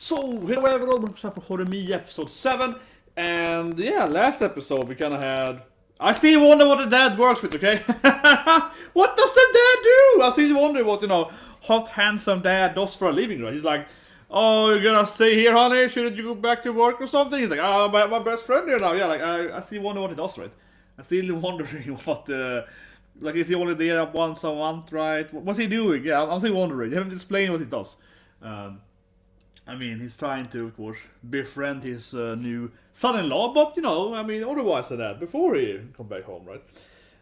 So, hello everyone, welcome for Horimiya episode 7. And yeah, last episode we kind of had... I still wonder what the dad works with, okay? What does the dad do? I still wonder what, hot, handsome dad does for a living, right? He's like, oh, you're gonna stay here, honey? Shouldn't you go back to work or something? He's like, oh, my best friend here now. Yeah, like, I still wonder what he does, right? I'm still wondering what, like, is he only there once a month, right? What's he doing? Yeah, I'm still wondering. You haven't explained what he does. I mean, he's trying to, of course, befriend his new son-in-law, but, otherwise than that, before he come back home, right?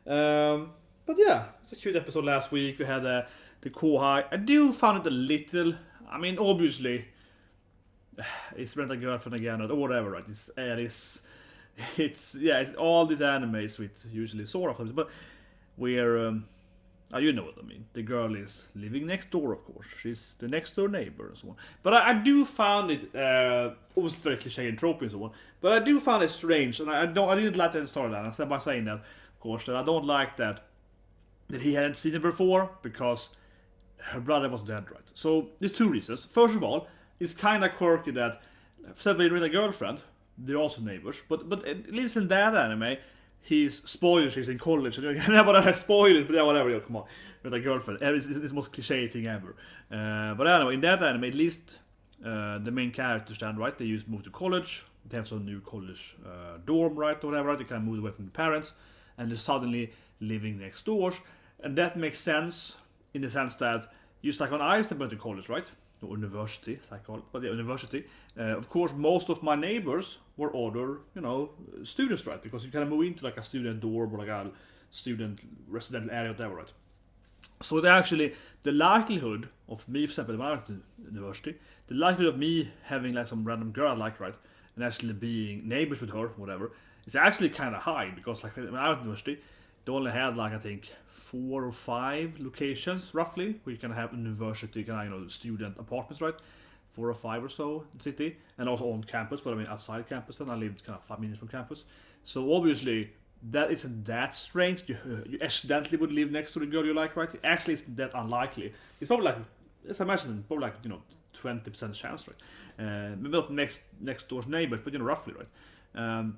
But yeah, it's a cute episode last week. We had the Kohai. I do find it a little, obviously, it's Rent a Girlfriend again, or whatever, right? It's all these animes with usually sort of, but we're, you know what I mean. The girl is living next door, of course. She's the next door neighbor and so on. But I do find it, obviously very cliche and tropey and so on. But I do find it strange, and I didn't like that storyline. I said by saying that, of course, that I don't like that he hadn't seen it before because her brother was dead, right? So there's two reasons. First of all, it's kind of quirky that Seven with a girlfriend, they're also neighbors. But at least in that anime, he's spoiled, she's in college. Yeah, but I spoiled it, but yeah, whatever, come on. With a girlfriend. It's the most cliche thing ever. But anyway, in that anime, at least the main characters stand, right? They used to move to college. They have some new college dorm, right? Or whatever, right? They kind of moved away from the parents. And they're suddenly living next door. And that makes sense in the sense that, just like when I went to college, right? Or university, as I call it, but yeah, university. Of course, most of my neighbors were other, students, right? Because you kind of move into like a student dorm or like a student residential area, whatever, right? So the likelihood of me, for example, when I went to university, the likelihood of me having like some random girl I like, right, and actually being neighbors with her, whatever, is actually kind of high because like when I went to university, they only had like I think 4 or 5 locations roughly where you can have university student apartments, right? 4 or 5 or so in the city, and also on campus, but outside campus. And I lived kind of 5 minutes from campus, so obviously that isn't that strange. You accidentally would live next to the girl you like, right? Actually, it's that unlikely. It's probably like, as I mentioned, probably like 20% chance, right? Maybe not next door's neighbors, but roughly, right?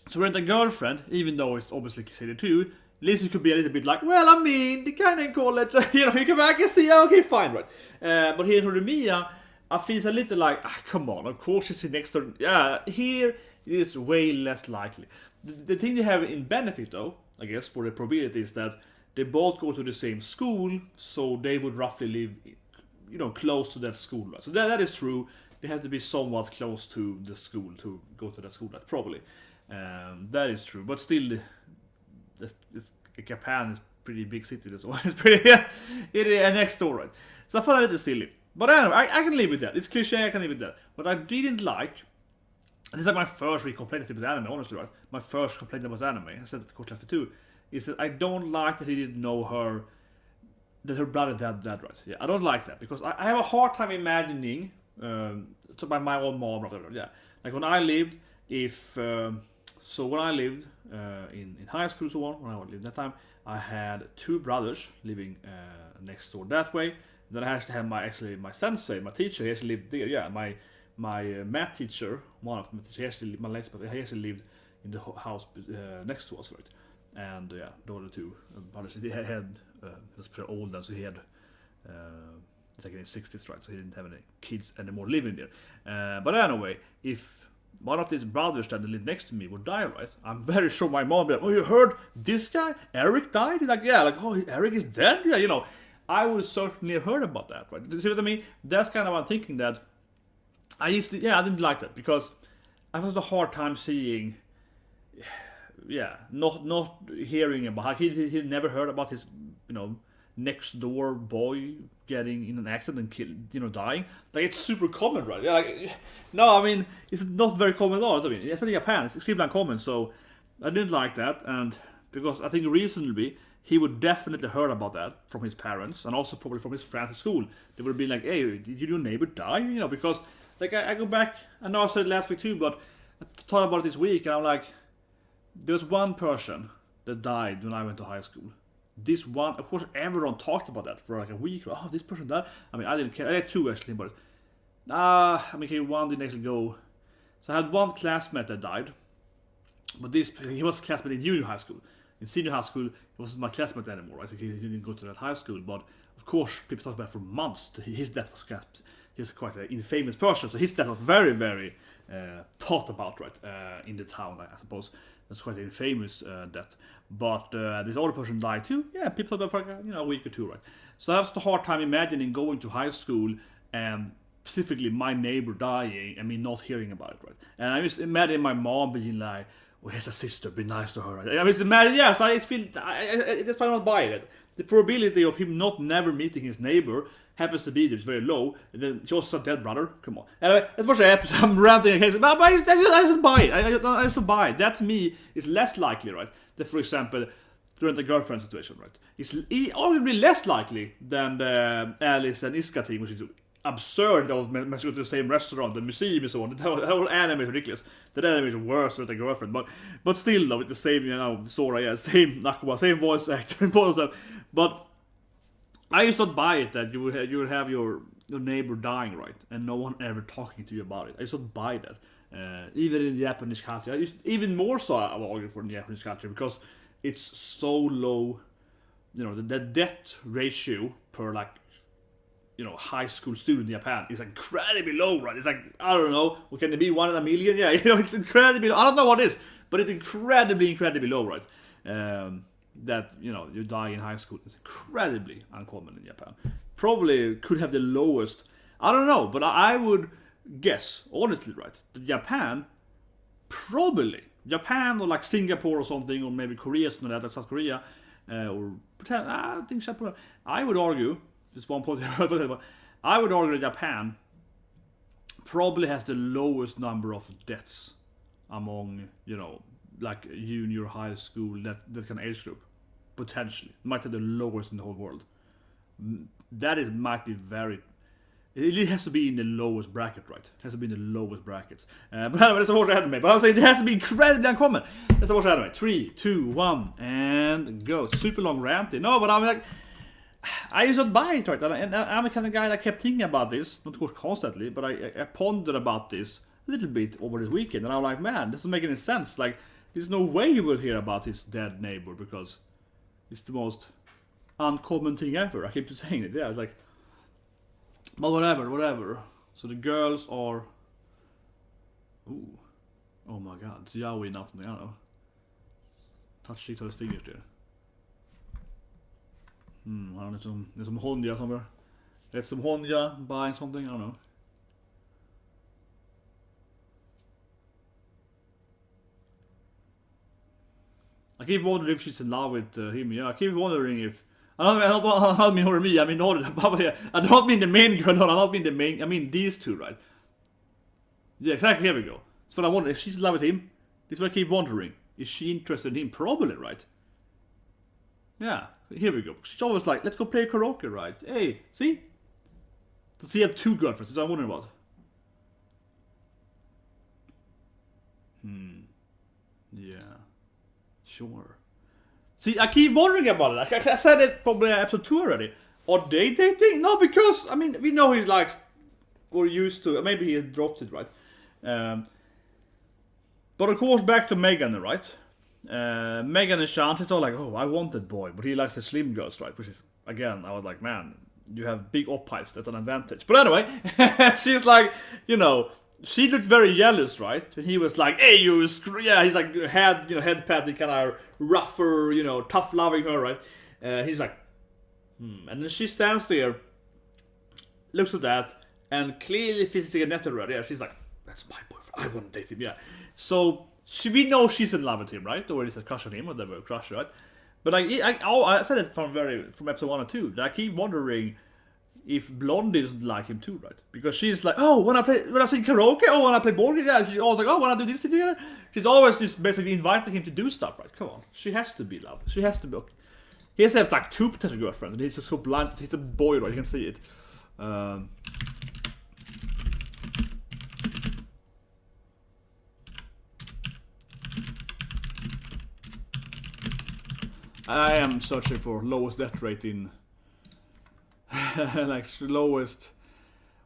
So Rent a Girlfriend, even though it's obviously considered too, at least it could be a little bit like, well, they kind of call it, you come back and see, okay, fine, right? But here in Horimiya, I feel a little like, come on, of course it's next door. Yeah, here it is way less likely. The thing they have in benefit, though, I guess, for the probability is that they both go to the same school, so they would roughly live, close to that school, right? So that is true. They have to be somewhat close to the school to go to that school, right? Probably. That is true, but still, Japan is pretty big city, so it's pretty it is next door, right? So I found it a little silly, but anyway, I can live with that. It's cliche, I can live with that. What I didn't like, and it's like my first complaint about anime, honestly, right? My first complaint about anime, I said it to Coach Lefty too, is that I don't like that he didn't know that her brother dead, right? Yeah, I don't like that because I have a hard time imagining to my own mom, whatever. Yeah, like when I lived, when I lived in high school, so on, when I lived that time, I had 2 brothers living next door that way. Then I actually had my sensei, my teacher, he actually lived there. Yeah, my math teacher, one of them, he actually lived in the house next to us, right? And yeah, the other 2 brothers, he was pretty old then, so he had it's like in his 60s, right? So he didn't have any kids anymore living there. But anyway, if one of these brothers that lived next to me would die, right? I'm very sure my mom would be like, oh, you heard this guy? Eric died? He's like, yeah, like, oh, Eric is dead? Yeah, I would certainly have heard about that, right? See what I mean? That's kind of what I'm thinking that I didn't like that because I had a hard time seeing, not hearing about, he never heard about his, next door boy getting in an accident and killed, dying. Like, it's super common, right? Yeah, like, no, it's not very common at all. Especially in Japan, it's extremely uncommon. So I didn't like that, and because I think reasonably he would definitely heard about that from his parents and also probably from his friends at school. They would have been like, hey, did your neighbor die? Because like I go back, I know I said it last week too, but I thought about it this week and I'm like, there was one person that died when I went to high school. This one, of course, everyone talked about that for like a week. Oh, this person died. I didn't care. I had 2 actually, but I mean, one didn't actually go. So I had one classmate that died, but he was a classmate in junior high school. In senior high school, he wasn't my classmate anymore, right? He didn't go to that high school, but of course, people talked about it for months. His death was he was quite an infamous person, so his death was very, very talked about, right, in the town, I suppose. That's quite an infamous death. But this other person died too. Yeah, people talked about it for a week or two, right? So I have a hard time imagining going to high school and specifically my neighbor dying and me not hearing about it, right? And I just imagine my mom being like, "Oh, here's a sister, be nice to her." Right? I mean, imagine, yes, I feel that's why I don't buy it. The probability of him not never meeting his neighbor happens to be there is very low. And then he also a dead brother. Come on. Anyway, let's watch the episode. I'm ranting against it, but I just buy it. I just buy it. That to me is less likely, right? That, for example, during the girlfriend situation, right? It's arguably less likely than the Alice and Iska thing, which is absurd. That was messing with the same restaurant, the museum, and so on. That whole anime is ridiculous. That anime is worse with the girlfriend, but still, though, with the same, Sora, yeah, same Nakua, same voice actor, and all stuff. But I just don't buy it that you would have your neighbor dying, right, and no one ever talking to you about it. I just don't buy that. Even in Japanese culture, even more so, I would argue for the Japanese culture because it's so low. The death ratio per high school student in Japan is incredibly low, right? It's like, I don't know, what can it be, 1 in a million? Yeah, it's incredibly low. I don't know what it is, but it's incredibly low, right? That, you die in high school. It's incredibly uncommon in Japan. Probably could have the lowest, I don't know, but I would guess, honestly, right, that Japan or like Singapore or something, or maybe Korea, something like that, South Korea, or I think Japan, I would argue, just one point here, I would argue that Japan probably has the lowest number of deaths among, like junior high school, that kind of age group. Potentially. Might have the lowest in the whole world. Might be very... It has to be in the lowest bracket, right? It has to be in the lowest brackets. But anyway, that's a watch anime. But I was saying it has to be incredibly uncommon. Let's watch anime. 3, 2, 1, and go. Super long ranty. No, but I'm like... I just don't buy it, right? And I'm the kind of guy that kept thinking about this, not of course constantly, but I pondered about this a little bit over this weekend, and I'm like, man, this doesn't make any sense. Like, there's no way you will hear about his dead neighbor because it's the most uncommon thing ever. I keep saying it. Yeah, it's like, but whatever. So the girls are, ooh, oh my god, it's yaoi, not something, I don't know. Touch each other's fingers there. I don't know, there's some Honja somewhere. There's some Honja buying something, I don't know. I keep wondering if she's in love with him. Yeah, I keep wondering if... I don't mean Horimiya, I mean Hori. I don't mean the main girl, no, I don't mean the main... I mean these two, right? Yeah, exactly, here we go. That's what I wonder, if she's in love with him. This is what I keep wondering. Is she interested in him? Probably, right? Yeah, here we go. She's always like, let's go play karaoke, right? Hey, see? Does he have 2 girlfriends? That's what I'm wondering about. Yeah. Sure. See, I keep wondering about it. I said it probably in episode 2 already. Are they dating? No, because, I mean, we know he likes, or used to, maybe he has dropped it, right? But of course, back to Megan, right? Megan and Chance, it's all like, oh, I want that boy, but he likes the slim girls, right? Which is, again, I was like, man, you have big op-heights, that's an advantage. But anyway, she's like, she looked very jealous, right? And he was like, hey, yeah, he's like, head patting, kind of rougher, tough loving her, right? He's like, And then she stands there, looks at that, and clearly feels a net already. Yeah, she's like, that's my boyfriend, I want to date him, yeah. So, we know she's in love with him, right? Or it's a crush on him, whatever, crush, right? But I said it from episode 1 or 2. I keep wondering if Blondie doesn't like him too, right? Because she's like, oh, when I sing karaoke, oh, when I play board games, yeah. She's always like, oh, when I do this together. She's always just basically inviting him to do stuff, right? Come on, she has to be loved. She has to be. Okay. He has to have like 2 potential girlfriends, and he's so blind. He's a boy, right? You can see it. I am searching for lowest death rate in like lowest.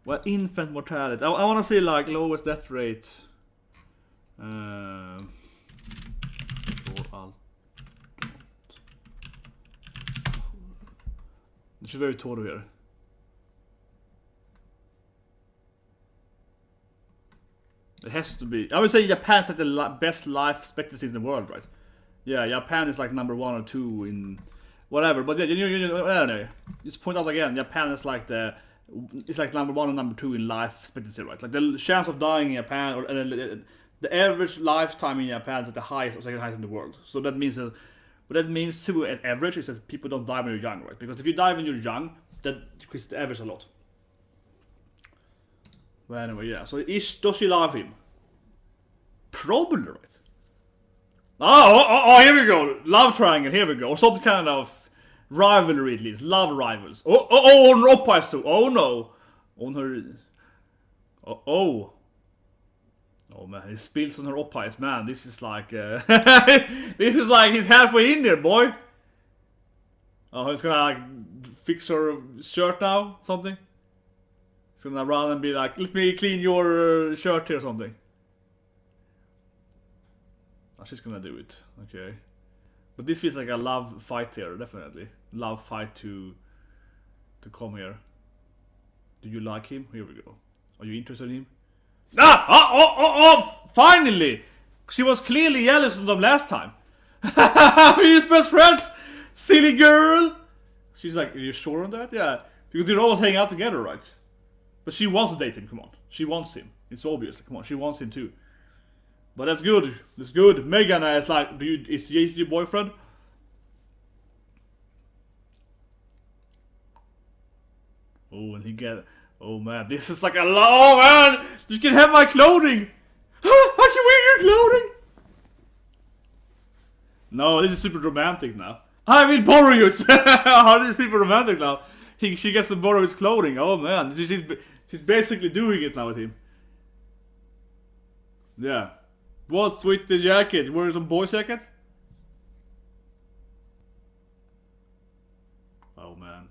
Well, infant mortality. I want to see like lowest death rate. For all. Det är väldigt torr här. It has to be. I would say Japan's like the best life expectancy in the world, right? Yeah, Japan is like number 1 or 2 in whatever. But yeah, I don't know. Just point out again, Japan is like it's like number 1 and number 2 in life expectancy, right? Like the chance of dying in Japan, or the average lifetime in Japan is at the highest or second highest in the world. So that means that what that means too, at average, is that people don't die when you're young, right? Because if you die when you're young, that decreases the average a lot. But anyway, yeah. So does she love him? Probably, right? Oh, here we go. Love triangle, here we go. Or some kind of rivalry at least. Love rivals. On her oppies too. Oh no. On her... Oh man, he spills on her oppies. Man, this is like... this is like he's halfway in there, boy. Oh, he's gonna like fix her shirt now, something. He's gonna run and be like, let me clean your shirt here or something. Oh, she's gonna do it, okay. But this feels like a love fight here, definitely. Love fight to come here. Do you like him? Here we go. Are you interested in him? Finally! She was clearly jealous of them last time. We're his best friends! Silly girl! She's like, are you sure on that? Yeah. Because they're always hanging out together, right? But she wants to date him, come on. She wants him. It's obvious, come on, she wants him too. But that's good. That's good. Megan is like, is he your boyfriend? Oh, and he get... Oh man, this is like a oh man! You can have my clothing! I can wear your clothing! No, this is super romantic now. I will borrow you! This is super romantic now. She gets to borrow his clothing. Oh man, she's basically doing it now with him. Yeah. What's with the jacket? Wearing some boy jacket? Oh man.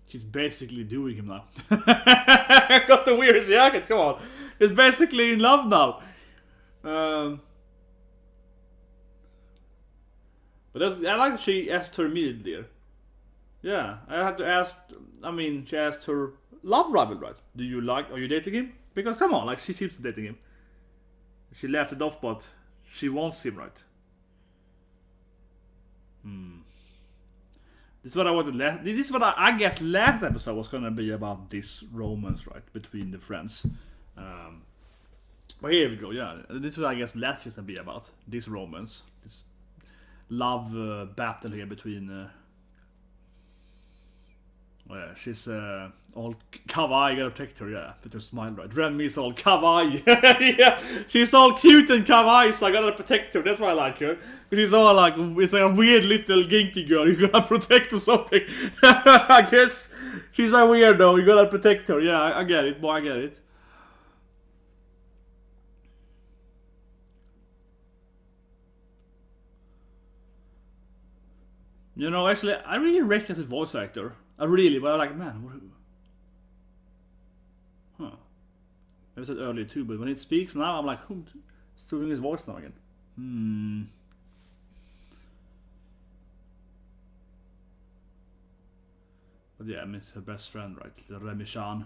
She's basically doing him now. Got the weirdest jacket, come on. He's basically in love now. But I like that she asked her immediately. Yeah, I had to ask, she asked her love rival, right? Are you dating him? Because come on, like she seems to be dating him. She left it off, but she wants him, right? This is what I wanted last. This is what I guess last episode was gonna be about this romance, right, between the friends. But here we go. Yeah, this is what I guess last is gonna be about. This romance, this love battle here between. Yeah, she's all kawaii, gotta protect her, yeah, with her smile, right? Renmi's all kawaii, yeah, she's all cute and kawaii, so I gotta protect her, that's why I like her. Because she's all like, it's like a weird little ginky girl, you gotta protect or something. I guess she's a weirdo, you gotta protect her, yeah, I get it, boy, I get it. You know, actually, I really recognize the voice actor. But I'm like, man, what? Huh. I said earlier too, but when it speaks now, I'm like, who's doing his voice now again? But yeah, it's her best friend, right? Horimiya-kun.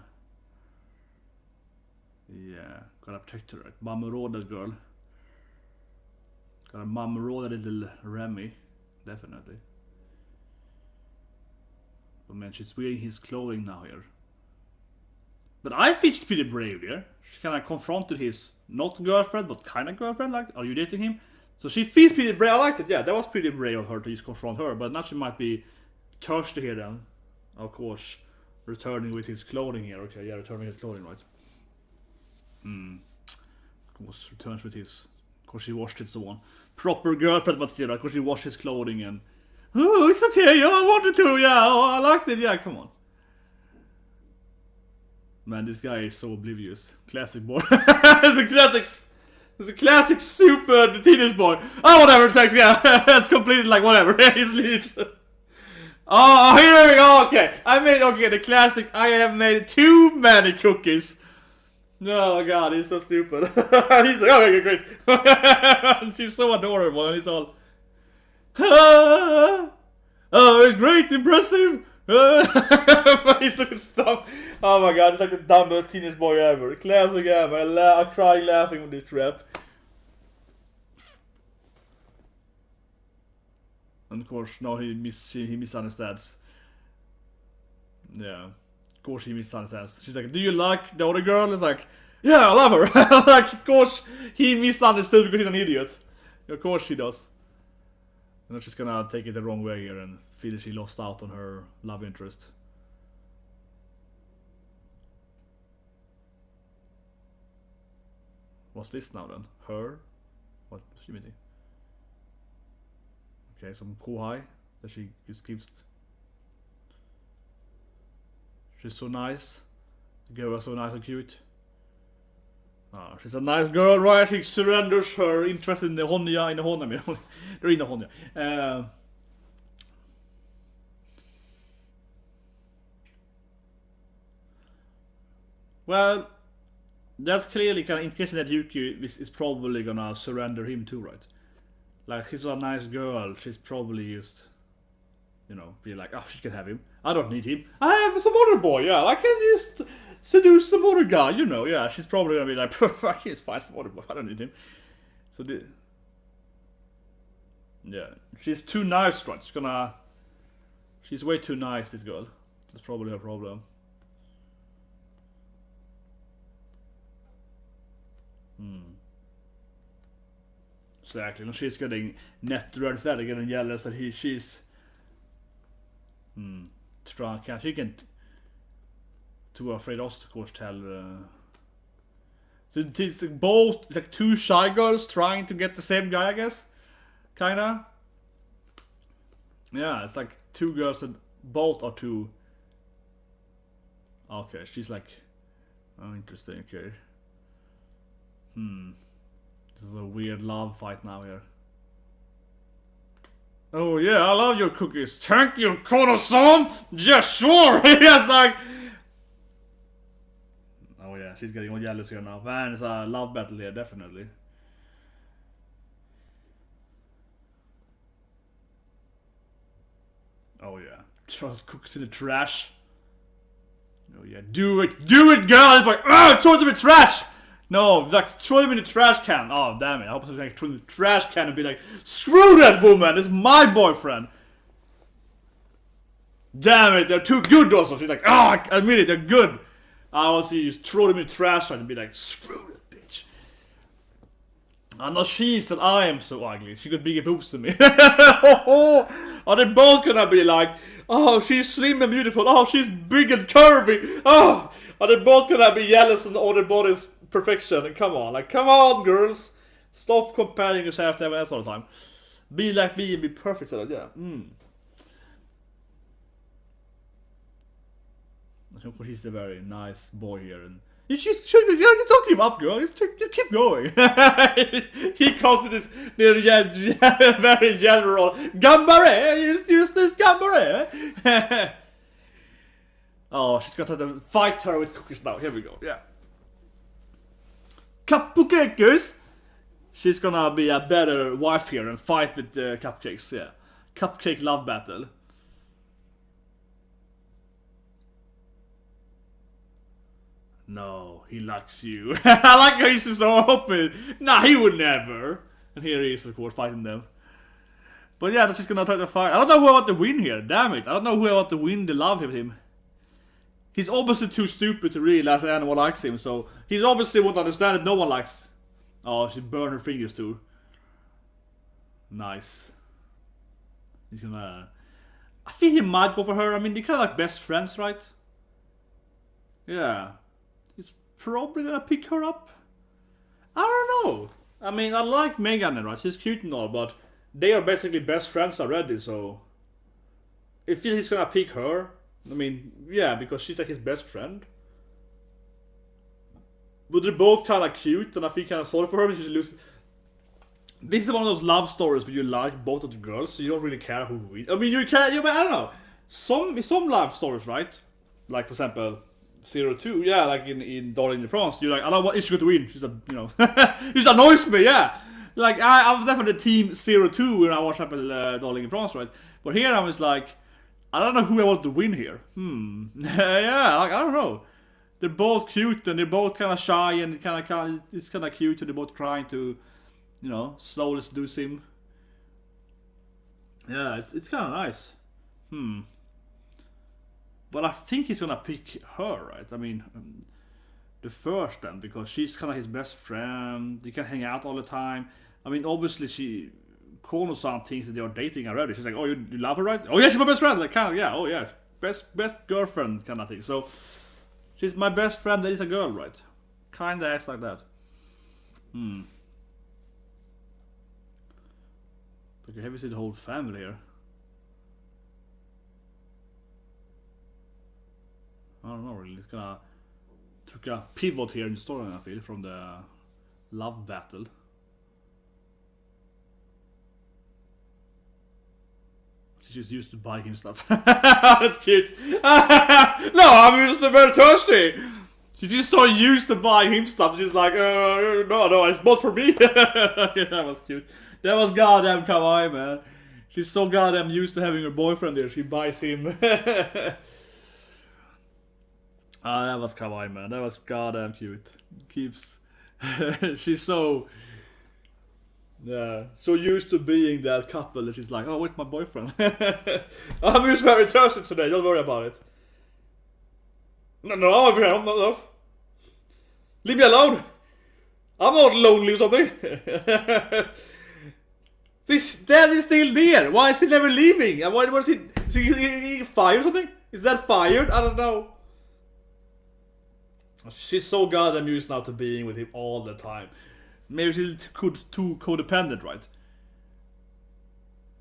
Yeah, gotta protect her, right? Miyamura that girl. Gotta Miyamura that little Remy, definitely. But man, she's wearing his clothing now here. But I think she's pretty brave here. She kind of confronted his not girlfriend, but kind of girlfriend. Like, are you dating him? So she feels pretty brave. I liked it. Yeah, that was pretty brave of her to just confront her. But now she might be thirsty here then. Of course, returning with his clothing here. Okay, yeah, returning his clothing, right? Of course, returns with his. Of course, she washed it, so on. Proper girlfriend material. Of course, she washed his clothing and. Oh, it's okay, yeah, I wanted to, yeah, oh, I liked it, yeah, come on. Man, this guy is so oblivious. Classic boy. It's a classic stupid teenage boy. Oh, whatever, thanks, yeah. It's completely like, whatever, he sleeps. Oh, here we go. Okay, the classic. I have made too many cookies. Oh god, he's so stupid. He's like, okay, great. She's so adorable, and he's all, oh, it's great, impressive. He's looking stuff. Oh my god, it's like the dumbest teenage boy ever. Classic ever. I'm crying laughing with this rap. And of course, no, he misunderstands. Yeah. Of course he misunderstands. She's like, do you like the other girl? It's like, yeah, I love her. Like, of course he misunderstood because he's an idiot. Of course he does. And then she's gonna take it the wrong way here and feel she lost out on her love interest. What's this now then? Her? What's she meaning? Okay, some kohai that she just gives. She's so nice. The girl is so nice and cute. Ah, she's a nice girl, right? She surrenders her interest in the Horimiya, they're in the Horimiya. Well, that's clearly kind of indication that Yuki is probably gonna surrender him too, right? Like, he's a nice girl, she's probably just, you know, be like, oh, she can have him. I don't need him. I have some other boy, yeah. I can just seduce some other guy, you know, yeah. She's probably gonna be like, fuck, he's fine, some other boy, I don't need him. So, yeah. She's too nice, right? She's way too nice, this girl. That's probably her problem. Exactly, and she's getting netted instead, getting jealous that she's strong. She can too afraid us, of course, tell. So it's both like two shy girls trying to get the same guy, I guess, kinda. Yeah, it's like two girls that both are too. Okay, she's like, oh, interesting. Okay. This is a weird love fight now here. Oh yeah, I love your cookies. Thank you, Hori-san. Yeah, sure. Yes, like. Oh yeah, she's getting all jealous here now. Man, it's a love battle here, definitely. Oh yeah, throw cookies in the trash. Oh yeah, do it, girl. It's like, throw them in the trash. No, like, throw them in the trash can. Oh, damn it. I hope I was like, throw them in the trash can and be like, screw that woman, it's my boyfriend. Damn it, they're too good also. She's like, I admit it, they're good. I want to see you just throw them in the trash can and be like, screw that bitch. I'm not she's that I am so ugly. She got bigger boobs than me. Are they both gonna be like, oh, she's slim and beautiful. Oh, she's big and curvy. Oh, are they both gonna be jealous on other bodies? Perfection, and come on, girls, stop comparing yourself to everyone else all the time. Be like me and be perfect, so yeah. Of course, he's a very nice boy here, and you don't give up, girl. You keep going. He comes to this very general gambare. Use this gambare. Oh, she's gonna try to fight her with cookies now. Here we go. Yeah. Cupcakes! She's gonna be a better wife here and fight with the cupcakes, yeah. Cupcake love battle. No, he likes you. I like how he's so open. Nah, he would never. And here he is, of course, fighting them. But yeah, she's gonna try to fight. I don't know who I want to win here, damn it. I don't know who I want to win the love of him. He's obviously too stupid to realize that anyone likes him, so he's obviously won't understand that no one likes. Oh, she burned her fingers too. Nice. He's gonna. I think he might go for her. I mean, they're kind of like best friends, right? Yeah. He's probably gonna pick her up. I don't know. I mean, I like Megan, right? She's cute and all, but they are basically best friends already, so. I feel he's gonna pick her. I mean, yeah, because she's like his best friend. But they're both kind of cute, and I feel kind of sorry for her when she loses. This is one of those love stories where you like both of the girls, so you don't really care who wins. I mean, you can, I don't know. some life stories, right? Like for example, 0-2, yeah, like in Darling in France, you're like, I don't want Ishiko to win. She's a, you know, it just annoys me, yeah. Like I was definitely team 0-2 when I watched Darling in France, right? But here I was like, I don't know who I want to win here. Yeah, like I don't know. They're both cute and they're both kind of shy and it's kind of cute and they're both trying to, you know, slowly seduce him. Yeah, it's kind of nice. But I think he's gonna pick her, right? I mean, the first then, because she's kind of his best friend. They can hang out all the time. I mean, obviously Kono-san thinks that they are dating already. She's like, oh, you love her, right? Oh yeah, she's my best friend. Like, kind of, yeah, oh yeah, best girlfriend kind of thing. So she's my best friend that is a girl, right? Kinda acts like that. Okay, have you seen the whole family here? I don't know really. It's gonna took a pivot here in the story, I feel, from the love battle. She's just used to buy him stuff. That's cute. No, I'm just very thirsty. She's just so used to buying him stuff. She's like, no, it's both for me. Okay, that was cute. That was goddamn kawaii, man. She's so goddamn used to having her boyfriend there. She buys him. That was kawaii, man. That was goddamn cute. Keeps. She's so. Yeah, so used to being that couple that she's like, oh, where's my boyfriend? I'm just very thirsty today. Don't worry about it. No, I'm over here. No. Leave me alone. I'm not lonely or something. This dad is still there. Why is he never leaving? And why was he? Is he fired or something? Is that fired? I don't know. She's so goddamn used now to being with him all the time. Maybe she's too codependent, right?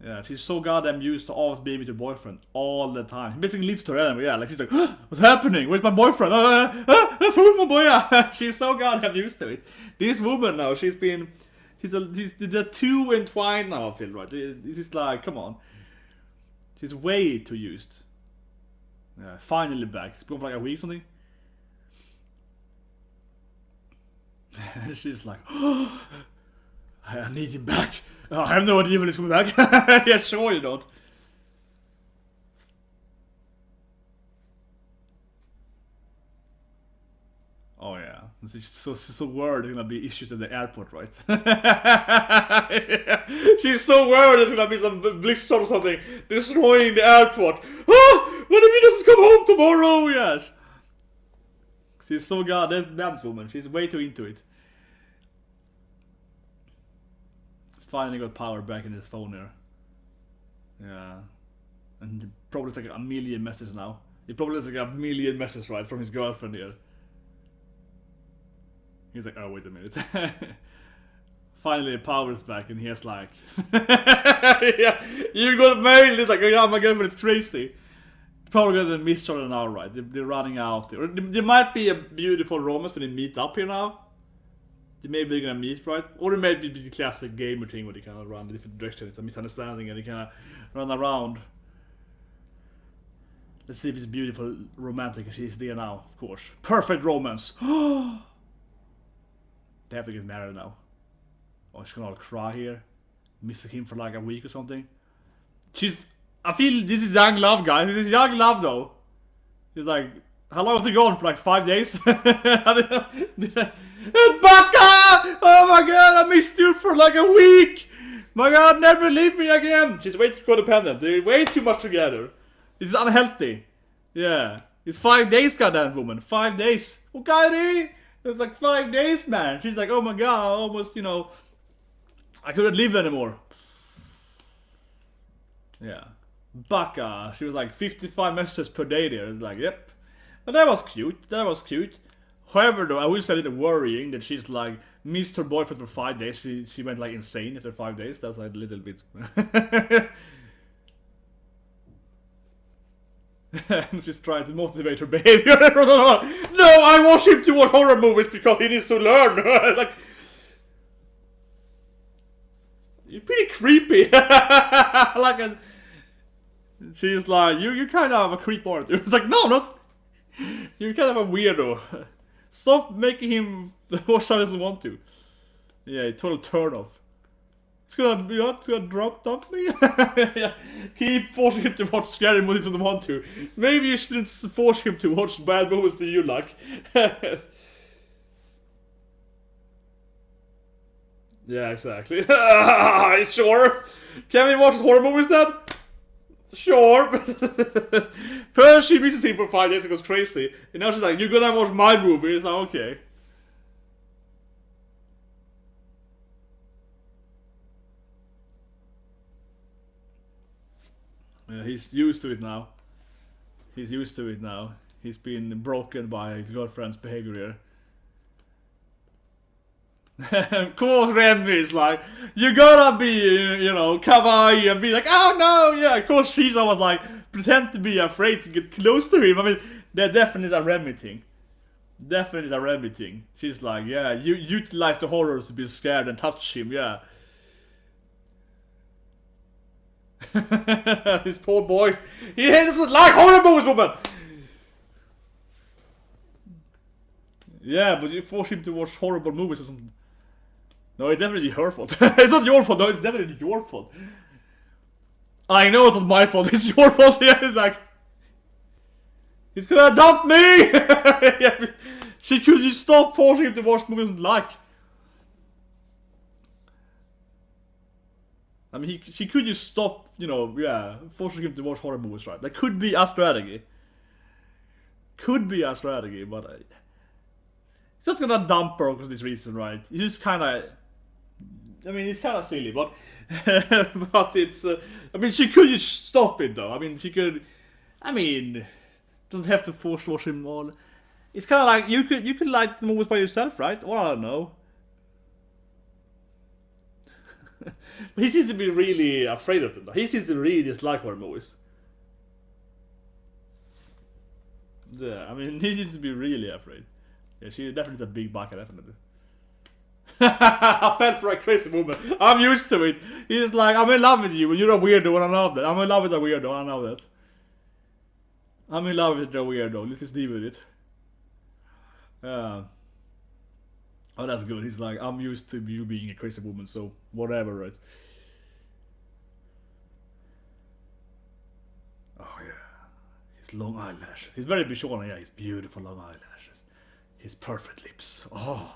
Yeah, she's so goddamn used to always being with her boyfriend all the time. It basically leads to her enemy, yeah. Like she's like, what's happening? Where's my boyfriend? Food my boy, yeah. She's so goddamn used to it. This woman now, she's they're too entwined now, I feel, right? It's just like, come on. She's way too used. Yeah, finally back. It's been for like a week or something. She's like, oh, I need him back. Oh, I have no idea when he's coming back. Yeah, sure you don't. Oh yeah, she's so worried there's gonna be issues at the airport, right? Yeah. She's so worried there's gonna be some blizzard or something destroying the airport. Oh, what if he doesn't come home tomorrow? Yes. She's so goddamn that woman. She's way too into it. He's finally got power back in his phone here. Yeah. And probably like a million messages now. He probably has like a million messages, right, from his girlfriend here. He's like, oh, wait a minute. Finally, the power is back, and he has like, yeah, you got mail. He's like, oh my girlfriend is crazy. Probably gonna miss each other now, right? They're running out. There might be a beautiful romance when they meet up here now. Maybe they're gonna meet, right? Or it might be the classic gamer thing where they kind of run in different directions. It's a misunderstanding and they kind of run around. Let's see if it's beautiful, romantic. She's there now, of course. Perfect romance. They have to get married now. Oh, she's gonna all cry here. Missing him for like a week or something. I feel this is young love, guys. This is young love, though. He's like, how long have they gone? For like 5 days? Baka! Oh my god, I missed you for like a week! My god, never leave me again! She's way too codependent. They're way too much together. This is unhealthy. Yeah. It's 5 days, goddamn woman. 5 days. Okay, it's like 5 days, man. She's like, oh my god, I almost, you know, I couldn't live anymore. Yeah. Baka. She was like 55 messages per day there. It's like, yep. But that was cute. That was cute. However, though, I would say a little worrying that she's like missed her boyfriend for 5 days. She went like insane after 5 days. That's like a little bit. She's trying to motivate her behavior. No, I want him to watch horror movies because he needs to learn. Like, you're pretty creepy. Like a. She's like, you kind of have a creep, aren't you? It's like, no, not. You're kind of a weirdo. Stop making him watch something he doesn't want to. Yeah, total turn off. It's gonna drop dump me? Yeah. Keep forcing him to watch scary movies he doesn't want to. Maybe you shouldn't force him to watch bad movies that you like. Yeah, exactly. Sure. Can we watch horror movies then? Sure. First she misses him for 5 days and goes crazy. And now she's like, you're gonna watch my movie. It's like, okay. Yeah, he's used to it now. He's used to it now. He's been broken by his girlfriend's behavior here. Of course Remy is like, you gotta be, you know, kawaii and be like, oh no, yeah, of course she's always like, pretend to be afraid to get close to him. I mean, that definitely is a Remy thing. Definitely is a Remy thing. She's like, yeah, you utilize the horrors to be scared and touch him, yeah. This poor boy. He doesn't like horror movies, woman! Yeah, but you force him to watch horrible movies or something. No, it's definitely her fault. It's not your fault, no, it's definitely your fault. I know it's not my fault, it's your fault. Yeah, it's like, he's gonna dump me! Yeah, she could just stop forcing him to watch movies he doesn't like. I mean, she could just stop, you know, yeah, forcing him to watch horror movies, right? That could be a strategy. Could be a strategy, but he's not gonna dump her because of this reason, right? He's just kinda, I mean, it's kinda silly, but but it's, I mean, she could just stop it though. I mean, she could, I mean, doesn't have to force watch him all. It's kinda like, you could like the movies by yourself, right? Or I don't know. But he seems to be really afraid of them though. He seems to really dislike horror movies. Yeah, I mean, he seems to be really afraid. Yeah, she definitely is a big bucket, definitely. I fell for a crazy woman. I'm used to it. He's like, I'm in love with you, and you're a weirdo, and I know that. I'm in love with a weirdo, I know that. I'm in love with a weirdo. Let's just deal with it. Oh, that's good. He's like, I'm used to you being a crazy woman, so whatever, right? Oh yeah, his long eyelashes. He's very Bichon, yeah. His beautiful long eyelashes. His perfect lips. Oh.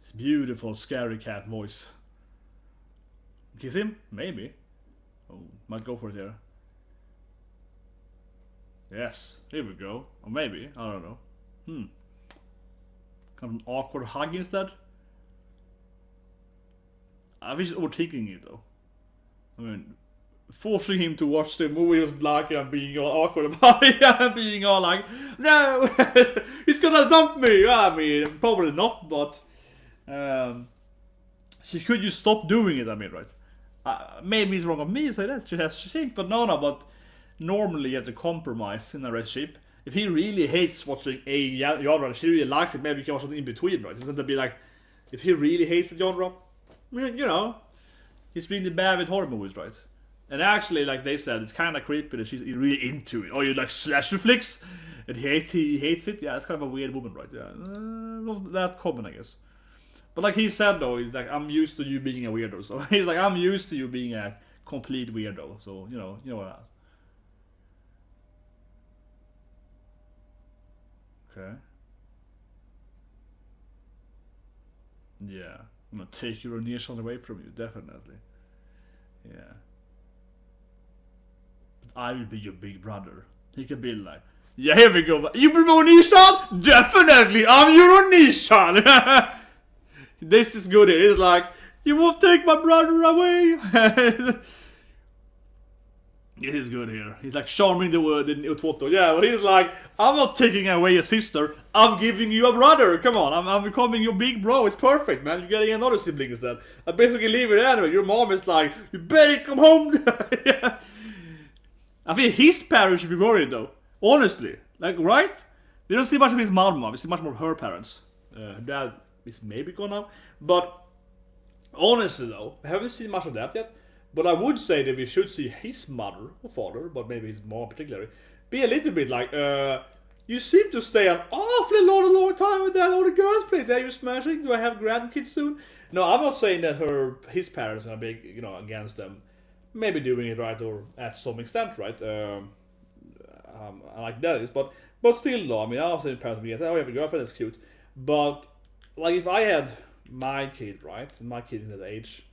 His beautiful, scary cat voice. Kiss him? Maybe. Oh, might go for it here. Yes, here we go. Or maybe, I don't know. Kind of an awkward hug instead. I think he's overthinking it though. I mean, forcing him to watch the movie was like being all awkward about it and being all like, no, he's gonna dump me. Well, I mean, probably not, but she could just stop doing it. I mean, right? Maybe it's wrong of me to say that. She has to think, but no. But normally you have to compromise in a relationship. If he really hates watching a genre and she really likes it, maybe you can watch something in between, right? It doesn't be like, if he really hates the genre, you know, he's really bad with horror movies, right? And actually, like they said, it's kind of creepy that she's really into it. Oh, you like slasher flicks? And he hates it? Yeah, it's kind of a weird woman, right? Yeah, not that common, I guess. But like he said though, he's like, I'm used to you being a weirdo. So he's like, I'm used to you being a complete weirdo. So, you know what. Okay. Yeah. I'm gonna take your initial away from you, definitely. Yeah. But I will be your big brother. He can be like, yeah, here we go. You be my Nishan? Definitely, I'm your Nishan. This is good here. He's like, you won't take my brother away. It is good here. He's like charming the word in Utwoto. Yeah, but he's like, I'm not taking away your sister. I'm giving you a brother. Come on, I'm becoming your big bro. It's perfect, man. You're getting another sibling instead. I basically leave it anyway. Your mom is like, you better come home. Yeah. I think his parents should be worried though. Honestly. Like, right? They don't see much of his mom. They see much more of her parents. Her dad is maybe gone now. But honestly though, I haven't seen much of that yet. But I would say that we should see his mother or father, but maybe his mom particularly, be a little bit like, you seem to stay an awfully long time with that older girl's place. Are you smashing? Do I have grandkids soon? No, I'm not saying that his parents are big, against them. Maybe doing it right or at some extent right. Like that is, but still though. I mean, I also parents be oh, you have a girlfriend, that's cute. But like if I had my kid, right, and my kid in that age,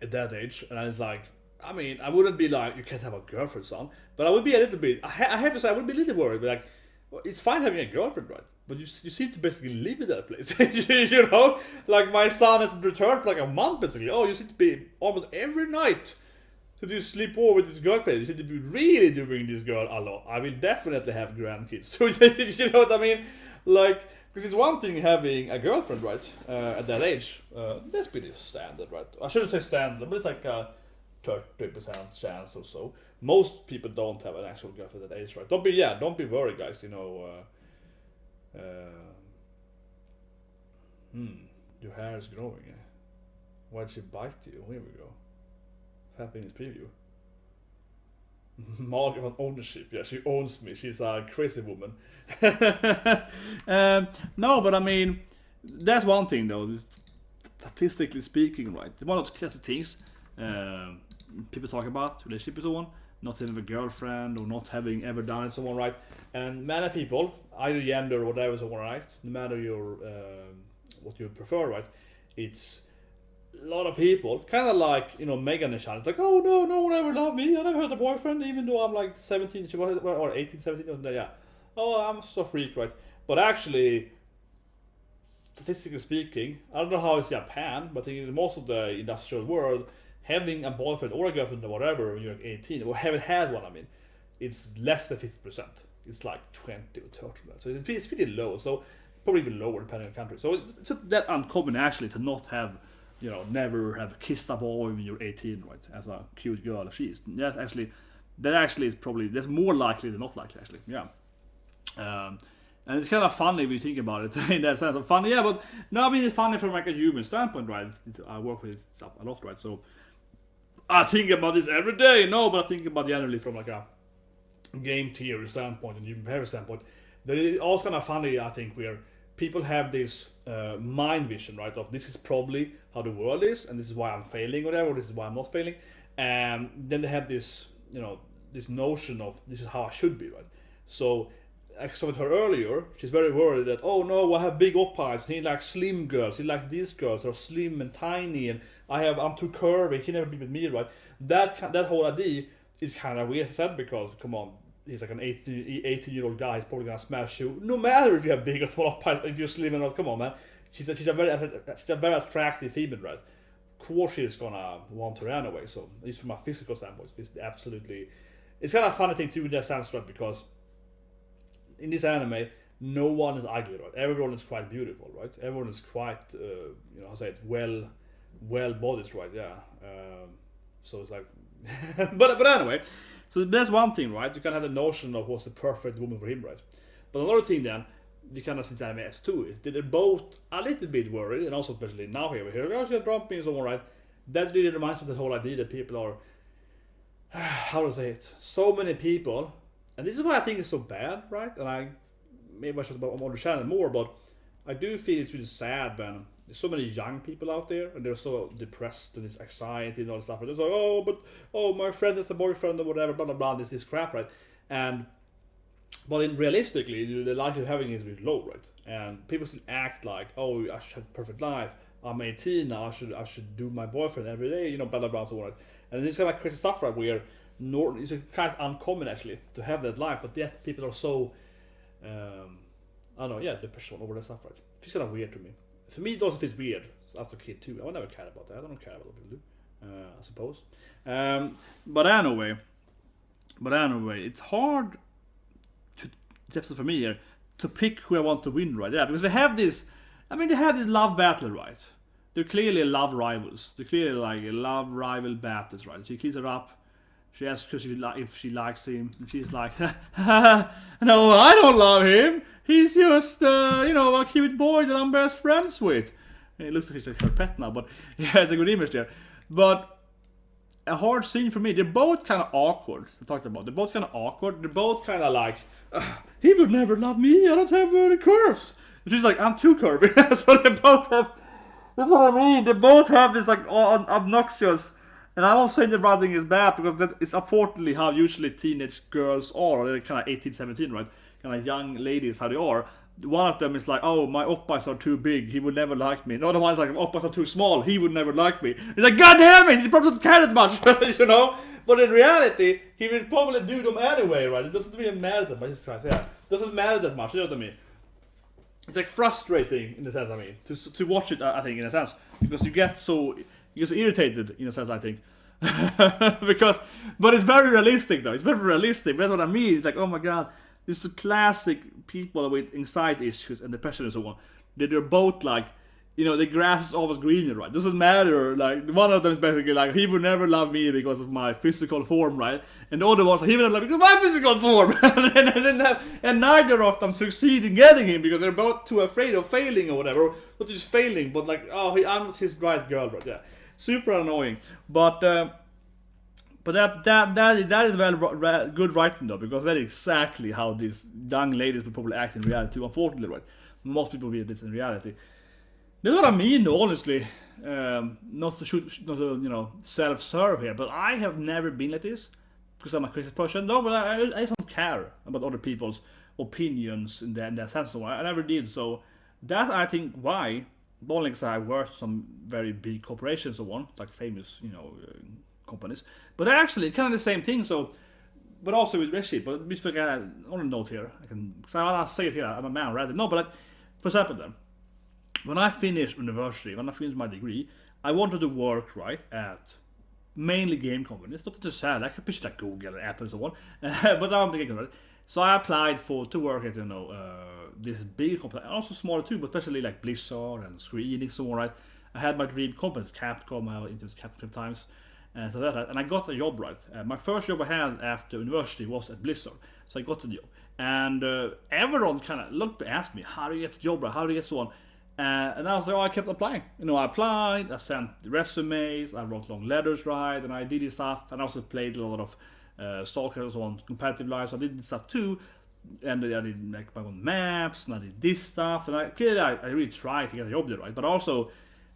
at that age, and it's like, I mean, I wouldn't be like, you can't have a girlfriend, son. But I would be a little bit, I have to say, I would be a little worried. But like, well, it's fine having a girlfriend, right? But you seem to basically live in that place. Like my son has returned for like a month, basically. Oh, you seem to be almost every night to do sleep over with this girl place. You seem to be really doing this girl a lot. I will definitely have grandkids. So, you know what I mean? Like, because it's one thing having a girlfriend, right, at that age. That's pretty standard, right? I shouldn't say standard, but it's like a 30% chance or so. Most people don't have an actual girlfriend at that age, right? Don't be worried, guys. Your hair is growing. Why did she bite you? Here we go. Happiness preview. Mark of ownership. Yeah, she owns me. She's a crazy woman. No, but I mean, that's one thing though. Statistically speaking, right? One of the classic things people talk about relationship and so on. Not having a girlfriend or not having ever done it, so on, right? And many people, either gender or whatever, so on, right? No matter your what you prefer, right? It's a lot of people, kind of like, Megan and Sean. It's like, oh no one ever loved me. I never had a boyfriend, even though I'm like 17, she was, or 18, 17, yeah. Oh, I'm so freak, right? But actually, statistically speaking, I don't know how it's Japan, but in most of the industrial world, having a boyfriend or a girlfriend or whatever when you're like 18, or haven't had one, I mean, it's less than 50%. It's like 20 or 30%. So it's pretty low. So probably even lower depending on the country. So it's not that uncommon actually to not have, never have kissed a boy when you're 18, right? As a cute girl as she is. That actually is probably, that's more likely than not likely actually. Yeah. And it's kind of funny when you think about it in that sense. Funny, yeah, but no, I mean it's funny from like a human standpoint, right? I work with it a lot, right? So I think about this every day, but I think about it generally from like a game theory standpoint and human behavior standpoint. That is also kind of funny, I think, where people have this mind vision, right? Of this is probably how the world is, and this is why I'm failing, or whatever. This is why I'm not failing, and then they have this, this notion of this is how I should be, right? So I saw with her earlier, she's very worried that, oh no, I have big oppies, he likes slim girls, he likes these girls, they're slim and tiny, and I'm too curvy, he can never be with me, right? That whole idea is kind of weird said, because, come on, he's like an 18-year-old guy, he's probably gonna smash you, no matter if you have big or small oppies, if you're slim or not, come on, man. She's a very attractive female, right? Of course she's gonna want her anyway, so at least from a physical standpoint, it's absolutely, it's kind of a funny thing too in that sense, right? Because in this anime, no one is ugly, right? Everyone is quite beautiful, right? Everyone is quite, well bodied, right? Yeah. So it's like, but anyway, so that's one thing, right? You can have the notion of what's the perfect woman for him, right? But another thing then, you kind of see anime as too, is that they're both a little bit worried, and also especially now here, oh, she's gonna drop me and so on, right? That really reminds me of the whole idea that people are, how to say it? So many people. And this is why I think it's so bad, right? And maybe I should understand it more, but I do feel it's really sad when there's so many young people out there and they're so depressed and this anxiety and all this stuff. And they're like, my friend is a boyfriend or whatever, blah blah blah, this crap, right? But realistically, the likelihood of having it is really low, right? And people still act like, oh, I should have a perfect life. I'm 18 now. I should do my boyfriend every day, blah blah blah, so on. And it's kind of crazy stuff, right? Where it's kind of uncommon actually to have that life, but yet people are so I don't know, depression over that stuff, right? It's kind of weird to me. For me, it also feels weird as a kid too. I would never care about that. I don't care about what people do, I suppose. But anyway, it's hard to, except for me here, to pick who I want to win, right? Yeah, because they have this love battle, right? They're clearly love rivals. They're clearly like love rival battles, right? She cleans her up. She asks her if she likes him, and she's like, no, I don't love him. He's just, a cute boy that I'm best friends with. And it looks like he's her pet now, but yeah, it's a good image there. But a hard scene for me. They're both kind of awkward. I talked about. They're both kind of awkward. They're both kind of like, he would never love me. I don't have any curves. And she's like, I'm too curvy. So they both have. That's what I mean. They both have this like obnoxious. And I'm not saying the writing is bad because that is unfortunately how usually teenage girls are. They're kind of 18, 17, right? Kind of young ladies, how they are. One of them is like, oh, my oppas are too big, he would never like me. The other one's like, oppas are too small, he would never like me. He's like, God damn it, he probably doesn't care that much, you know? But in reality, he will probably do them anyway, right? It doesn't really matter that much, yeah. It doesn't matter that much, you know what I mean? It's like frustrating in the sense, I mean, to watch it, I think, in a sense. Because you get so irritated, in a sense, I think. But it's very realistic though, it's very realistic, that's what I mean. It's like, oh my god, this is classic people with anxiety issues and depression and so on. They're both like, you know, the grass is always greener, right? Doesn't matter, like, one of them is basically like, he would never love me because of my physical form, right? And the other one's like, he would never love me because of my physical form. and neither of them succeed in getting him because they're both too afraid of failing or whatever. Not just failing, but like, oh, I'm not his right girl, right? Yeah. Super annoying, but that is well good writing though, because that is exactly how these young ladies would probably act in reality too. Unfortunately, right? Most people will this in reality. That's what I mean, though, honestly. Not to self-serve here, but I have never been like this because I'm a crazy person. No, but I don't care about other people's opinions in that sense. So I never did. So that I think why. Only because I worked some very big corporations and so on, like famous, companies. But actually, it's kind of the same thing. So, but also with relationship. But just like on a note here, because I say it here, I'm a man, rather. No, but like, for example, then, when I finished university, when I finished my degree, I wanted to work right at mainly game companies. Not to say I could pitch like Google and Apple and so on, but I'm the game company. So I applied to work at this big company, and also smaller too, but especially like Blizzard and Square Enix, so on, right? I had my dream companies, Capcom, I went into Capcom times, and so that, and I got a job, right? My first job I had after university was at Blizzard, so I got the job, and everyone kind of asked me, how do you get the job, right? How do you get so on? And I was like, I kept applying. I applied, I sent resumes, I wrote long letters, right? And I did this stuff, and I also played a lot of soccer and so on, competitive lives. I did this stuff too, and I did like my own maps, and I did this stuff, and I really tried to get a job there, right? But also, I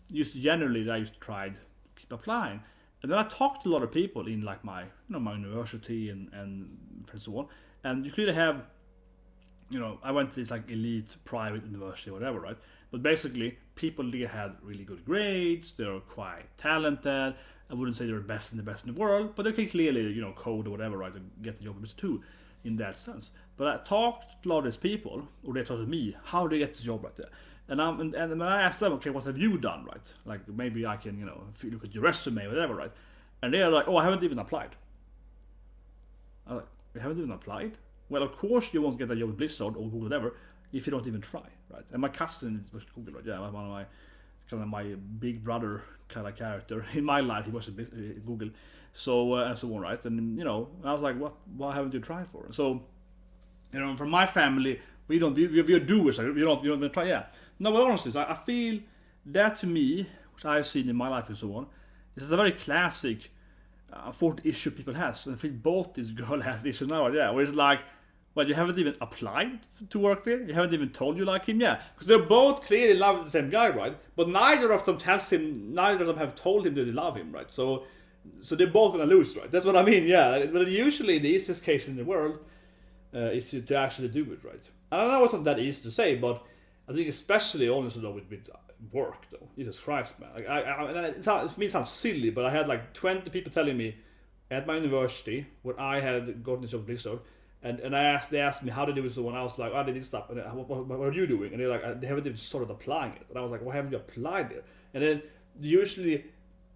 used to try to keep applying, and then I talked to a lot of people in like my my university and so on, and you clearly have, I went to this like elite private university or whatever, right? But basically, people there had really good grades, they were quite talented. I wouldn't say they're the best in the world, but they can clearly, code or whatever, right, to get the job too, in that sense. But I talked to a lot of these people, or they talked to me, how do they get the job right there? And when I asked them, okay, what have you done, right? Like, maybe I can, if you look at your resume, whatever, right? And they're like, oh, I haven't even applied. I was like, you haven't even applied? Well, of course you won't get a job at Blizzard or Google, whatever, if you don't even try, right? And my cousin was Google, right? Yeah, one of my big brother kind of character in my life. He was at Google, so and so on, right? And I was like, why haven't you tried for it? So, from my family, we're doers. Like, you don't try. Yeah. No, but honestly, so I feel that to me, which I've seen in my life and so on, is a very classic issue people has. And I think both this girl has this issue now, yeah, where it's like, well, you haven't even applied to work there? You haven't even told you like him? Yeah. Because they're both clearly love the same guy, right? But neither of them have told him that they love him, right? So they're both gonna lose, right? That's what I mean, yeah. But usually the easiest case in the world is to actually do it, right? And I know it's not that easy to say, but I think especially honestly though with work though. Jesus Christ, man. Like, it may sound silly, but I had like 20 people telling me at my university where I had gotten this job Blizzard. And they asked me how to do it, so when I was like, they did stuff, and what are you doing? And they're like, they haven't even started applying it. And I was like, why haven't you applied there? And then the usually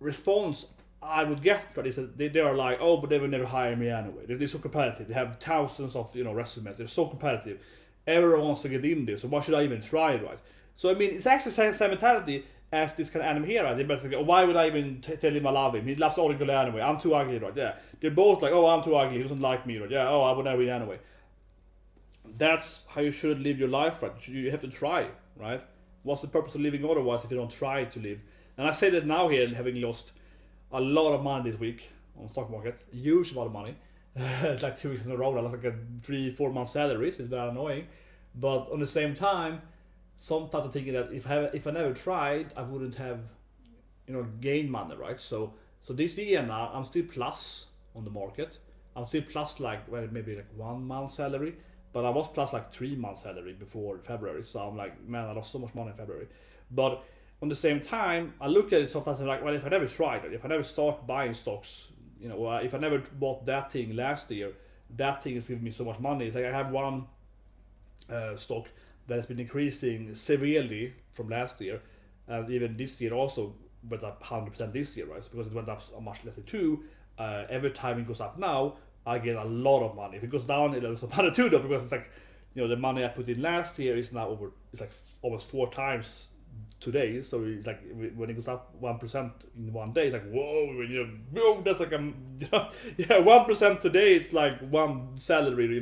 response I would get, right, is that they are like, oh, but they will never hire me anyway. They're so competitive. They have thousands of resumes. They're so competitive. Everyone wants to get in there, so why should I even try, right? So I mean, it's actually the same mentality as this kind of anime here. Right? They basically, why would I even tell him I love him? He loves all the girl anyway. I'm too ugly, right? Yeah. They're both like, oh, I'm too ugly. He doesn't like me, right? Yeah. Oh, I would never win anyway. That's how you should live your life, right? You have to try, right? What's the purpose of living otherwise if you don't try to live? And I say that now here, having lost a lot of money this week on the stock market. Huge amount of money. It's like 2 weeks in a row. That's like a 3-4 month salary. So it's very annoying. But on the same time, sometimes I'm thinking that if I never tried, I wouldn't have, gained money, right? So this year now, I'm still plus on the market. I'm still plus like maybe like 1 month salary, but I was plus like 3 months salary before February. So I'm like, man, I lost so much money in February. But on the same time, I look at it sometimes and I'm like, well, if I never tried it, if I never start buying stocks, if I never bought that thing last year, that thing is giving me so much money. It's like I have one stock that has been increasing severely from last year, and even this year also went up 100% this year, right? So because it went up so much less too. Every time it goes up now, I get a lot of money. If it goes down, it loses money too, though, because it's like, the money I put in last year is now it's like almost 4 times today. So it's like when it goes up 1% in one day, it's like, whoa, that's like 1% today. It's like one salary,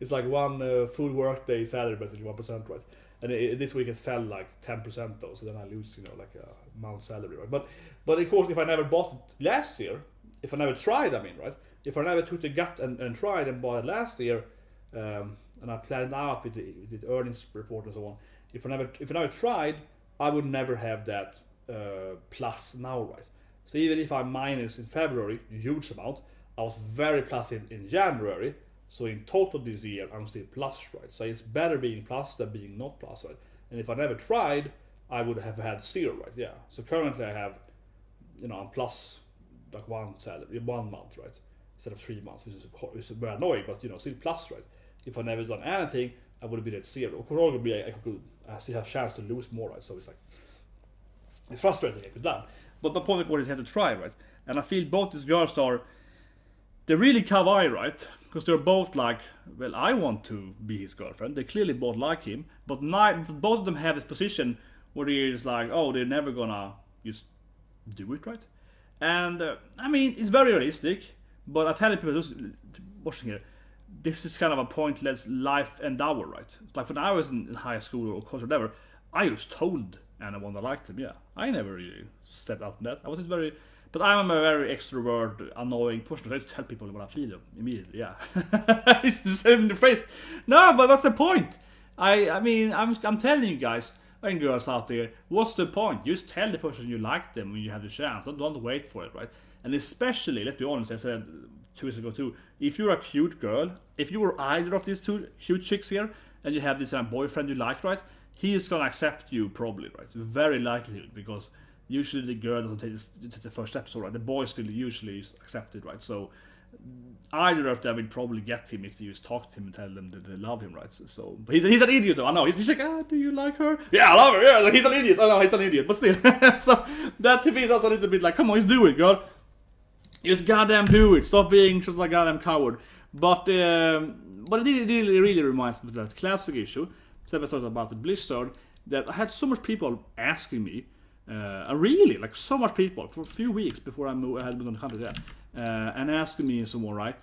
it's like one full work day salary, basically 1%, right? And this week it fell like 10% though, so then I lose, like a month's salary, right? But of course, if I never bought it last year, if I never tried, right? If I never took the gut and tried and bought it last year, and I planned out with the earnings report and so on, if I never tried, I would never have that plus now, right? So even if I'm minus in February, a huge amount, I was very plus in January. So in total this year, I'm still plus, right? So it's better being plus than being not plus, right? And if I never tried, I would have had 0, right? Yeah. So currently I have, I'm plus like 1 salary, 1 month, right? Instead of 3 months, which is very annoying, but still plus, right? If I never done anything, I would have been at 0. Of course, I still have a chance to lose more, right? So it's like, it's frustrating I could done. But my point is, you have to try, right? And I feel both these girls they're really kawaii, right? Because they're both like, well, I want to be his girlfriend. They clearly both like him, but both of them have this position where they're like, oh, they're never gonna just do it, right? And it's very realistic, but I tell people who's watching here, this is kind of a pointless life endeavor, right? Like when I was in high school or college or whatever, I just told anyone I liked him. Yeah, I never really stepped out in that. I wasn't very. But I'm a very extrovert, annoying person. I tell people what I feel immediately. Yeah, it's the same in the phrase. No, but what's the point? I'm telling you guys and girls out there, what's the point? Just tell the person you like them when you have the chance. Don't wait for it, right? And especially, let's be honest, I said 2 weeks ago too. If you're a cute girl, if you were either of these 2 cute chicks here, and you have this boyfriend you like, right? He is gonna accept you probably, right? It's very likely because. Usually the girl doesn't take the first step, so right, the boy still usually is accepted, right? So either of them will probably get him if you just talk to him and tell them that they love him, right? So but he's an idiot though, I know. He's like, do you like her? Yeah, I love her, yeah, he's an idiot. I know, he's an idiot, but still. So that to me is also a little bit like, come on, just do it, girl. Just goddamn do it. Stop being just like a goddamn coward. But it really reminds me of that classic issue, so I talked about the Blizzard, that I had so much people asking me, really, like so much people for a few weeks before I had moved on the country, and asking me some more, right?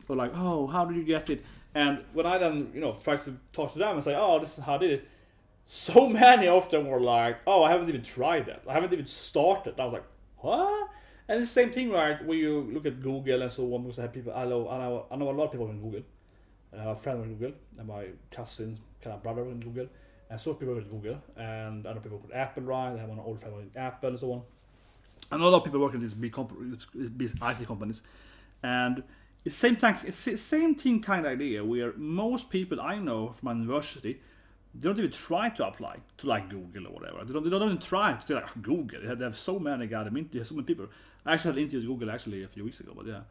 Or like, oh, how did you get it? And when I then, tried to talk to them and say, oh, this is how I did it, so many of them were like, oh, I haven't even tried that. I haven't even started. I was like, what? And it's the same thing, right? When you look at Google and so on, because I have people, I know a lot of people in Google. I have a friend in Google, and my cousin, kind of brother in Google. And so people with Google, and other people with Apple, right? I have an old friend with Apple and so on. And a lot of people work in these big IT companies. And it's the same thing kind of idea where most people I know from university, they don't even try to apply to like Google or whatever. They don't even try to like Google. They have so many so many people. I actually had interviews with Google actually a few weeks ago, but yeah.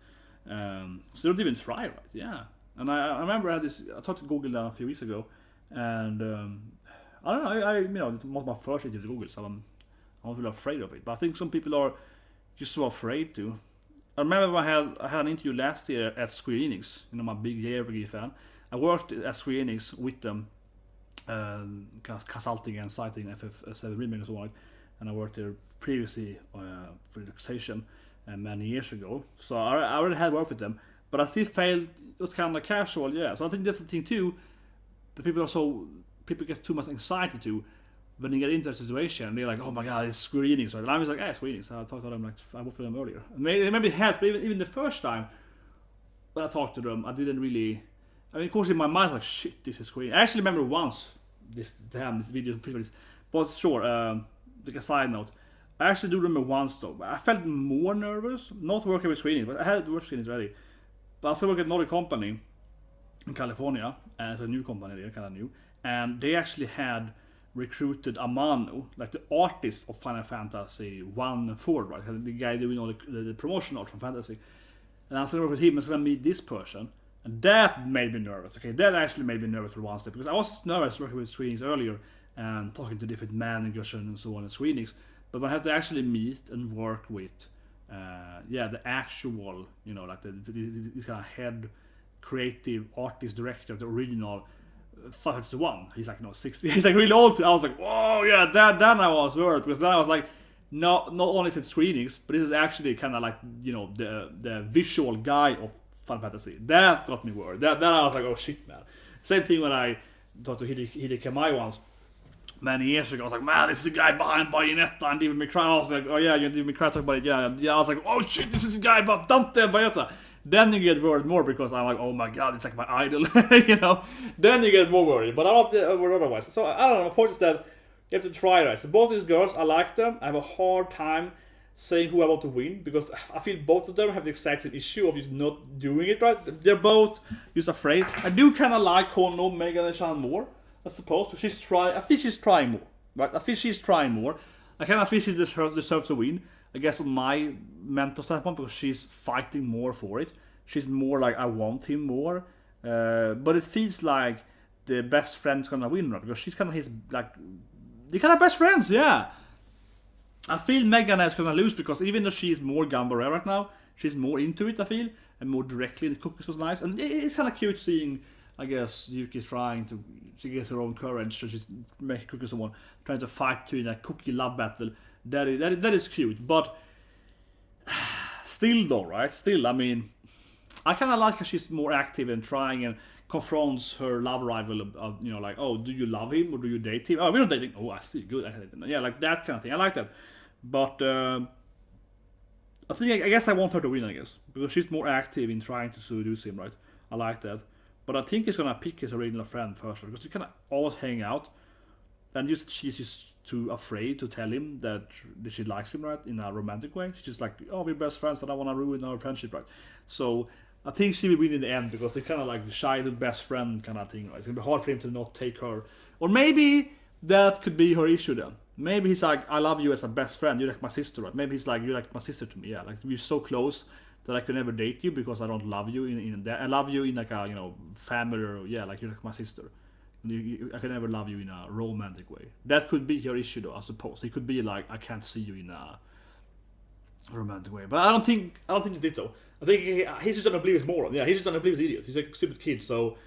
So they don't even try, right? Yeah. And I remember I talked to Google a few weeks ago, and I don't know. It was my first interview with Google, so I'm not really afraid of it. But I think some people are just so afraid to. I remember I had an interview last year at Square Enix. My big JRPG fan. I worked at Square Enix with them, consulting and citing FF7 remake and so on. And I worked there previously for the station many years ago. So I already had worked with them, but I still felt it was kind of casual. Yeah. So I think that's the thing too. The people get too much anxiety to when you get into a situation, they're like, oh my god, it's screenings, right? And I'm just like, screenings. I talked to them like I worked with them earlier. Maybe it has, but even the first time when I talked to them, I didn't really. I mean, of course, in my mind, I was like, shit, this is screening. I actually remember once this video, but sure. Like a side note, I actually do remember once though. I felt more nervous, not working with screenings, but I had work screenings ready. But I was working at another company in California, and it's a new company, they're kind of new, and they actually had recruited Amano, like the artist of Final Fantasy 1 and 4, right? The guy doing all the promotion art from Fantasy. And I was working with him, I was going to meet this person, and that made me nervous. Okay, that actually made me nervous for one step, because I was nervous working with screenings earlier and talking to different managers and so on in screenings. But when I had to actually meet and work with, the actual, like this kind of head creative artist director, the original Final Fantasy 1. He's like 60. He's like really old. I was like, whoa, yeah, then I was worried, because then I was like, not only is it screenings, but this is actually kind of like the visual guy of Final Fantasy. That got me worried. Then I was like, oh shit, man. Same thing when I talked to Hideki Kamiya once many years ago. I was like, man, this is the guy behind Bayonetta and Devil May Cry. I was like, oh yeah, you Devil May Cry talk about it. Yeah. I was like, oh shit, this is the guy about Dante and Bayonetta. Then you get worried more, because I'm like, oh my god, it's like my idol, Then you get more worried, but I'm not worried otherwise. So I don't know. My point is that you have to try, right? So both these girls, I like them. I have a hard time saying who I want to win, because I feel both of them have the exact same issue of just not doing it right. They're both just afraid. I do kind of like Kono, Megan, and Shan more, I suppose. But I think she's trying more, right? I think she's trying more. I kind of feel she deserves to win, I guess, from my mental standpoint, because she's fighting more for it. She's more like, I want him more. But it feels like the best friend's gonna win, right? Because she's kind of his, like, they're kind of best friends, yeah. I feel Megan is gonna lose, because even though she's more Gambare right now, she's more into it, I feel, and more directly. The cookies was nice, and it's kind of cute seeing, I guess, Yuki trying to get her own courage, so she's making cookies and trying to fight in a cookie love battle. That is cute, but still though, right? Still, I mean, I kind of like how she's more active and trying and confronts her love rival of like, oh, do you love him or do you date him? Oh, we're not dating. Oh, I see, good. I can date him. Yeah, like that kind of thing. I like that. But I guess I want her to win, I guess, because she's more active in trying to seduce him, right? I like that. But I think he's gonna pick his original friend first, because they kind of always hang out, and she's just too afraid to tell him that she likes him, right, in a romantic way. She's just like, oh, we're best friends, and I want to ruin our friendship, right? So I think she will win in the end, because they're kind of like childhood best friend kind of thing, right? It's gonna be hard for him to not take her, or maybe that could be her issue then. Maybe he's like, I love you as a best friend, you're like my sister, right? Maybe he's like, you're like my sister to me, yeah, like we're so close that I could never date you because I don't love you in that. I love you in like a family, or yeah, like you're like my sister. I can never love you in a romantic way. That could be your issue though, I suppose. It could be like, I can't see you in a romantic way. But I don't think it's it though. I think he's just an oblivious moron. Yeah, he's just an oblivious idiot. He's like a stupid kid. So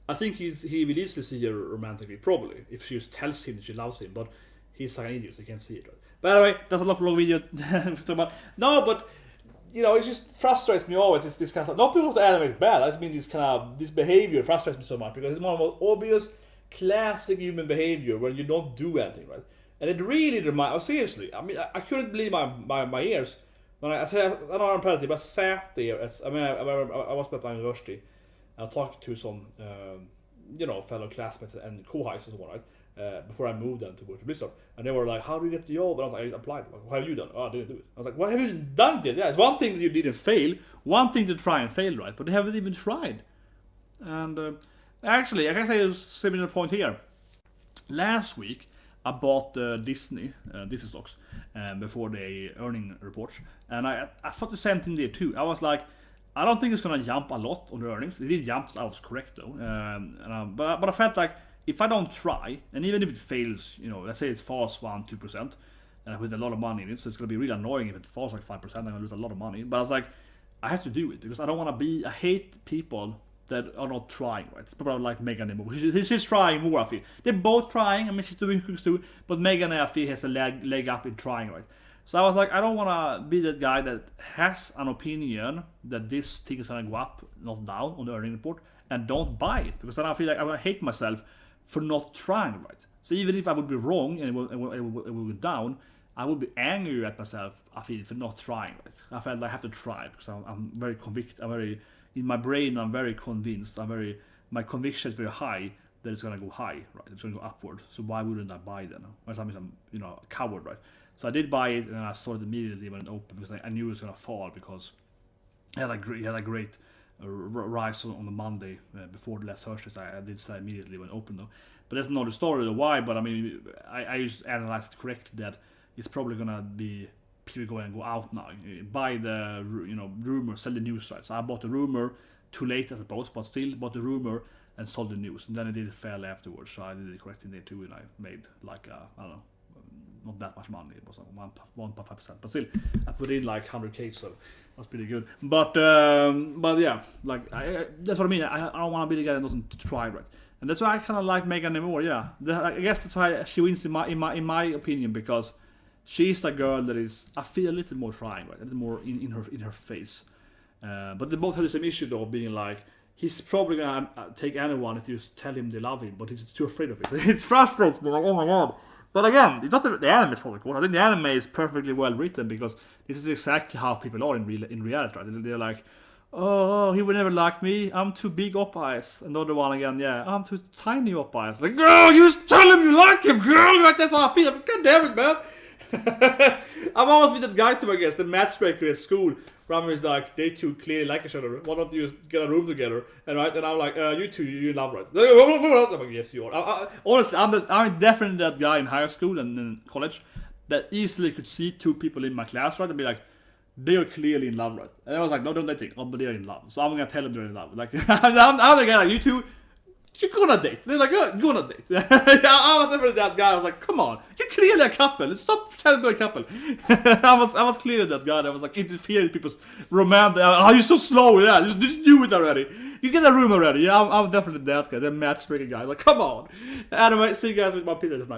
I think he will easily see her romantically, probably, if she just tells him that she loves him. But he's like an idiot, so he can't see it. Right? But anyway, that's a lot for a long video. No, but it just frustrates me always. It's this kind of, not because the anime is bad. I just mean this behavior frustrates me so much, because it's one of the most obvious classic human behavior when you don't do anything, right? And it really reminds. Seriously, I mean, I couldn't believe my ears when I said, I don't know, but I sat there. I was at my university. I talked to some, fellow classmates and co-highs and so on, right? Before I moved then to work at Blizzard, and they were like, "How do you get the job?" And I was like, "I applied." Like, "What have you done?" "Oh, I didn't do it." I was like, "What have you done yet?" Yeah, it's one thing that you didn't fail, one thing to try and fail, right? But they haven't even tried. And actually, I can say a similar point here. Last week, I bought Disney stocks before the earning reports, and I thought the same thing there too. I was like, I don't think it's gonna jump a lot on the earnings. It did jump, I was correct though. But I felt like, if I don't try, and even if it fails, let's say it falls 1-2%, and I put a lot of money in it, so it's gonna be really annoying if it falls like 5%. I'm gonna lose a lot of money. But I was like, I have to do it, because I don't want to I hate people that are not trying, right? It's probably like Megan and Mo. She's trying more, I feel. They're both trying. I mean, she's doing things too, but Megan, I feel, has a leg up in trying, right? So I was like, I don't want to be that guy that has an opinion that this thing is gonna go up, not down, on the earning report, and don't buy it, because then I feel like I hate myself for not trying, right? So even if I would be wrong and it would go down, I would be angry at myself, I feel, for not trying. Right? I felt like I have to try because I'm very convinced. In my brain, I'm very convinced. My conviction is very high that it's gonna go high, right? It's gonna go upward. So why wouldn't I buy then? Or something I'm, a coward, right? So I did buy it, and I started immediately when it opened because I knew it was gonna fall because it had a great rise on the Monday before the last Thursday. So I did say immediately when it opened though. But that's not the story of why. But I mean, I just analyzed it correctly that it's probably gonna be people going to go out now, buy the rumor, sell the news, right? So I bought the rumor too late, I suppose, but still bought the rumor and sold the news, and then I did it fairly afterwards. So I did it correctly there too, and I made like I don't know, not that much money. It was like 1.5%, but still I put in like 100k, so that's pretty good. But yeah, like that's what I mean. I don't want to be the guy that doesn't try, right? And that's why I kind of like Megan more. Yeah, I guess that's why she wins in my opinion, because she's the girl that is, I feel, a little more trying, right? A little more in her face. But they both have the same issue though, of being like, he's probably gonna take anyone if you just tell him they love him, but he's too afraid of it. It frustrates me, like, oh my god. But again, it's not the anime's fault, of course. I think the anime is perfectly well written because this is exactly how people are in reality, right? They're like, oh, he would never like me. I'm too big up eyes. Another one again, yeah, I'm too tiny up eyes. Like, girl, you just tell him you like him, girl. Like, that's how I feel. God damn it, man. I'm almost with that guy too, I guess, the matchmaker at school. Rammer is like, they two clearly like each other. Why don't you just get a room together? And I'm like, you two, you love, right? I'm like, yes, you are. Honestly, I'm definitely that guy in high school and in college that easily could see two people in my class, right, and be like, they are clearly in love, right? And I was like, no, don't they think? Oh, but they're in love. So I'm gonna tell them they're in love. Like, I'm the guy like, you two, you're gonna date. They're like, oh, you're gonna date. I was never that guy. I was like, come on, you're clearly a couple. Stop telling me a couple. I was clearly that guy. I was like interfering with people's romantic. Oh, you're so slow. Yeah, just do it already. You get a room already. Yeah, I'm definitely that guy. The matchmaking guy. Like, come on. Anyway, see you guys with my opinion tonight.